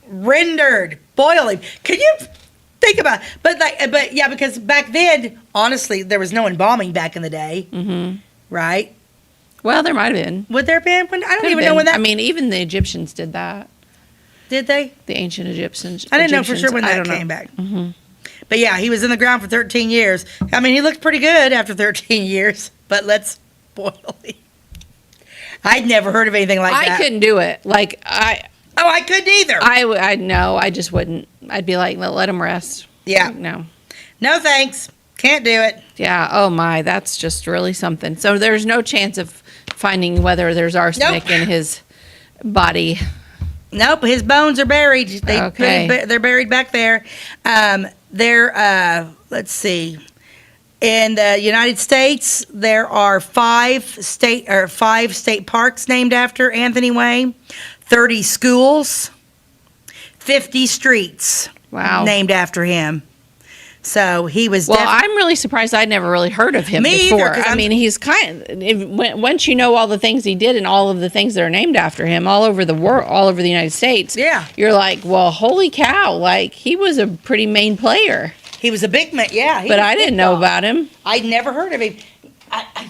Rendered. Boiling. Can you think about it? But yeah, because back then, honestly, there was no embalming back in the day. Mm-hmm. Right? Well, there might have been. Would there have been? I don't even know when that... I mean, even the Egyptians did that. Did they? The ancient Egyptians. I didn't know for sure when that came back. Mm-hmm. But yeah, he was in the ground for 13 years. I mean, he looked pretty good after 13 years, but let's boil him. I'd never heard of anything like that. I couldn't do it. Like, I couldn't either. I no, I just wouldn't. I'd be like, let him rest. Yeah. No. No thanks. Can't do it. Yeah. Oh my, that's just really something. So there's no chance of finding whether there's arsenic in his body. Nope, his bones are buried. They're buried back there. Let's see. In the United States, there are five state parks named after Anthony Wayne, 30 schools, 50 streets named after him. So he was. Well, I'm really surprised. I'd never really heard of him before. I mean, he's once you know all the things he did and all of the things that are named after him all over the world, all over the United States. Yeah, you're like, well, holy cow! Like he was a pretty main player. He was a big man. Yeah, but I didn't know about him. I'd never heard of him.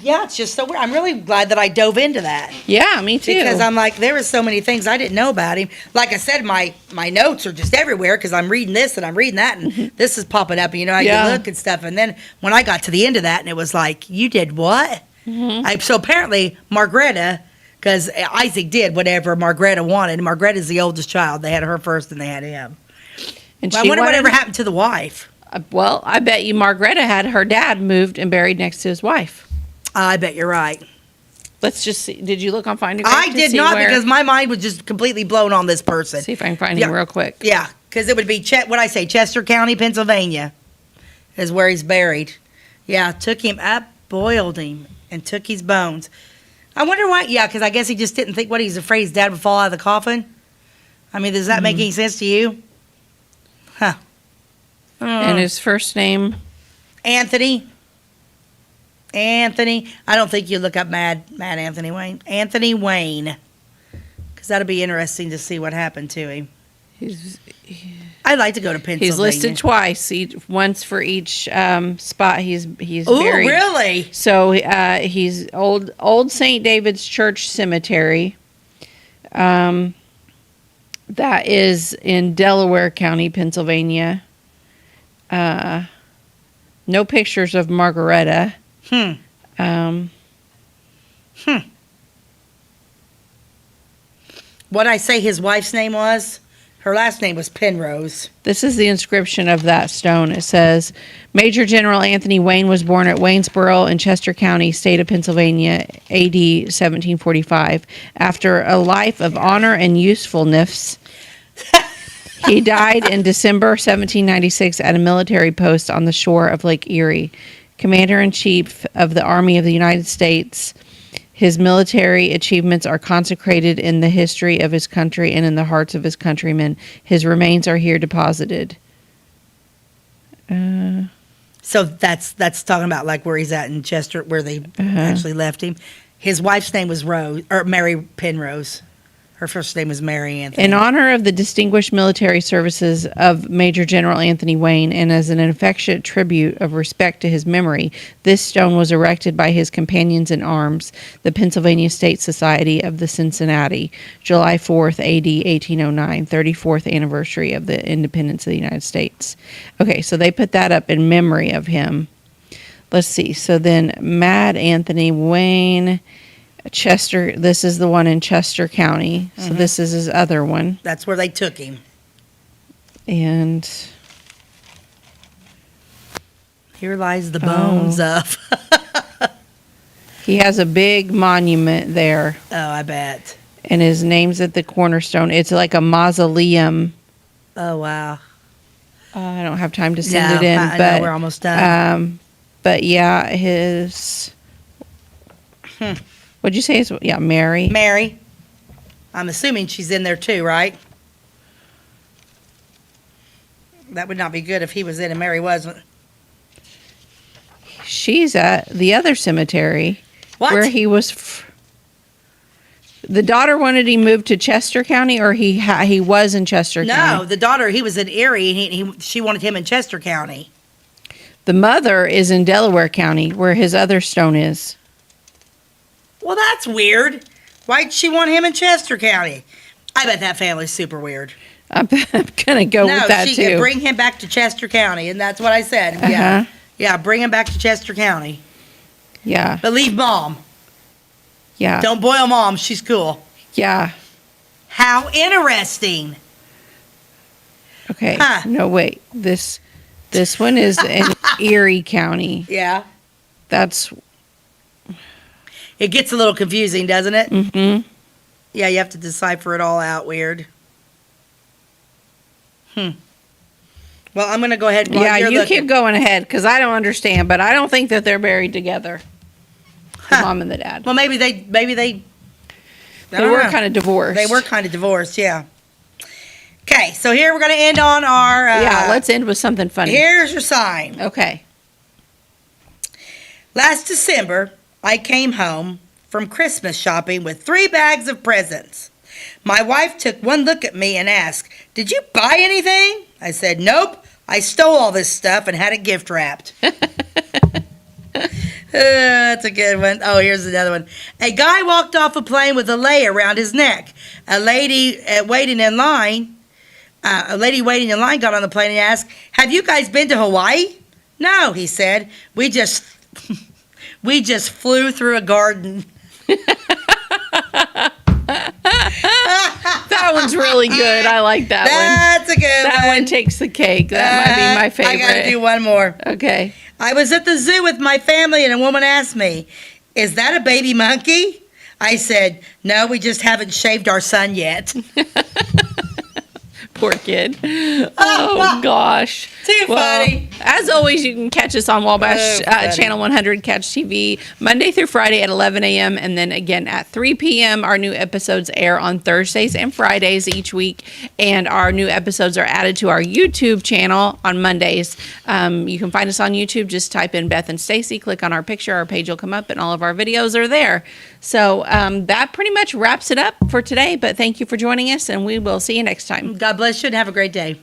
Yeah, it's just so weird. I'm really glad that I dove into that. Yeah, me too. Because I'm like, there were so many things I didn't know about him. Like I said, my notes are just everywhere because I'm reading this and I'm reading that and this is popping up. And, you know, I can look and stuff. And then when I got to the end of that and it was like, you did what? Mm-hmm. So apparently Margareta, because Isaac did whatever Margareta wanted. Margareta's the oldest child. They had her first and they had him. And I wonder whatever happened to the wife. Well, I bet you Margareta had her dad moved and buried next to his wife. I bet you're right. Let's just see. Did you look on Find a Grave? I did not because my mind was just completely blown on this person. See if I can find him real quick. Yeah, because it would be, Chester County, Pennsylvania is where he's buried. Yeah, took him up, boiled him, and took his bones. I wonder why. Yeah, because I guess he just didn't think he's afraid his dad would fall out of the coffin. I mean, does that make any sense to you? Huh. And his first name? Anthony. I don't think you look up Mad Anthony Wayne. Anthony Wayne. Because that'll be interesting to see what happened to him. I'd like to go to Pennsylvania. He's listed twice, once for each spot he's buried. Oh, really? So he's Old St. David's Church Cemetery. That is in Delaware County, Pennsylvania. No pictures of Margareta. What I say his wife's name was? Her last name was Penrose. This is the inscription of that stone. It says, Major General Anthony Wayne was born at Waynesboro in Chester County, state of Pennsylvania, AD 1745. After a life of honor and usefulness, he died in December 1796 at a military post on the shore of Lake Erie. Commander-in-Chief of the Army of the United States. His military achievements are consecrated in the history of his country and in the hearts of his countrymen. His remains are here deposited. So that's talking about like where he's at in Chester, where they actually left him. His wife's name was Mary Penrose. Her first name was Mary Anthony. In honor of the distinguished military services of Major General Anthony Wayne and as an affectionate tribute of respect to his memory, this stone was erected by his companions in arms, the Pennsylvania State Society of the Cincinnati, July 4th, AD 1809, 34th anniversary of the independence of the United States. Okay, so they put that up in memory of him. Let's see. So then Mad Anthony Wayne... Chester, this is the one in Chester County. So this is his other one. That's where they took him. And here lies the bones of. He has a big monument there. Oh, I bet. And his name's at the cornerstone. It's like a mausoleum. Oh, wow. I don't have time to send it in. I but know we're almost done. But yeah, his... What'd you say? Yeah, Mary. Mary. I'm assuming she's in there too, right? That would not be good if he was in and Mary wasn't. She's at the other cemetery. What? Where he was... The daughter wanted him moved to Chester County, or he was in Chester County? No, the daughter, he was in Erie, and she wanted him in Chester County. The mother is in Delaware County, where his other stone is. Well, that's weird. Why'd she want him in Chester County? I bet that family's super weird. I'm going to go with that, she too. could bring him back to Chester County, and that's what I said. Yeah. Yeah, bring him back to Chester County. Yeah. But leave Mom. Yeah. Don't boil Mom. She's cool. Yeah. How interesting. Okay. Huh. No, wait. This one is in Erie County. Yeah. That's... It gets a little confusing, doesn't it? Mm-hmm. Yeah, you have to decipher it all out weird. Well, I'm going to go ahead. Yeah, you keep going ahead, because I don't understand, but I don't think that they're buried together. The mom and the dad. Well, maybe they were kind of divorced. They were kind of divorced, yeah. Okay, so here we're going to end on our... let's end with something funny. Here's your sign. Okay. Last December, I came home from Christmas shopping with 3 bags of presents. My wife took one look at me and asked, "Did you buy anything?" I said, "Nope, I stole all this stuff and had it gift wrapped." That's a good one. Oh, here's another one. A guy walked off a plane with a lei around his neck. A lady waiting in line got on the plane and asked, "Have you guys been to Hawaii?" "No," he said. We just flew through a garden. That one's really good. I like that one. That's a good one. That one takes the cake. That might be my favorite. I got to do one more. Okay. I was at the zoo with my family and a woman asked me, "Is that a baby monkey?" I said, "No, we just haven't shaved our son yet." Poor kid. Oh, gosh. Too funny. As always, you can catch us on Wabash Channel 100 Catch TV Monday through Friday at 11 a.m. and then again at 3 p.m. Our new episodes air on Thursdays and Fridays each week, and our new episodes are added to our YouTube channel on Mondays. You can find us on YouTube. Just type in Beth and Stacey, click on our picture, our page will come up, and all of our videos are there. So that pretty much wraps it up for today, but thank you for joining us, and we will see you next time. God bless you and have a great day.